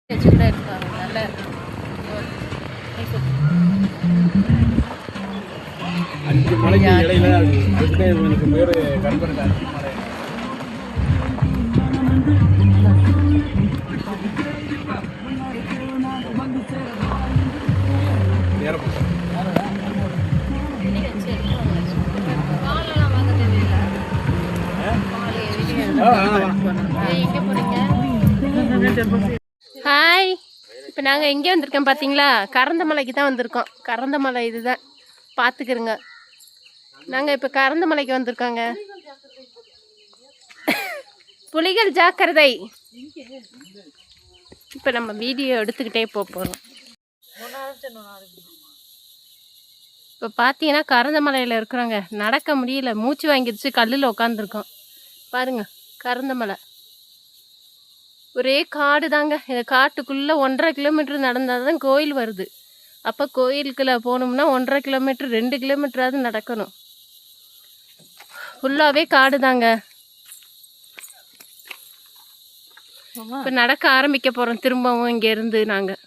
கூட இருப்பாங்க நல்ல 5 மலைக்கு இடையில அதுக்கு இவனுக்கு பேர் கண்பருங்க 5 மலை. ஹாய், இப்போ நாங்கள் எங்கே வந்திருக்கோம் பார்த்தீங்களா? கரந்தமலைக்கு தான் வந்திருக்கோம். கரந்தமலை இதுதான், பார்த்துக்கிறோங்க. நாங்கள் இப்போ கரந்தமலைக்கு வந்திருக்கோங்க. புலிகள் ஜாக்கிரதை. இப்போ நம்ம வீடியோ எடுத்துக்கிட்டே போகிறோம். இப்போ பார்த்தீங்கன்னா கரந்தமலையில் இருக்கிறோங்க. நடக்க முடியல, மூச்சு வாங்கிடுச்சு, கல்லில் உட்காந்துருக்கோம். பாருங்க, கரந்தமலை ஒரே காடு தாங்க. இந்த காட்டுக்குள்ளே 1.5 கிலோமீட்டர் நடந்தால் தான் கோயில் வருது. அப்போ கோயிலுக்குள்ளே போகணும்னா 1.5 கிலோமீட்டர் 2 கிலோமீட்டராவது நடக்கணும். ஃபுல்லாகவே காடு தாங்க. இப்போ நடக்க ஆரம்பிக்க போகிறோம் திரும்பவும் இங்கேருந்து நாங்கள்.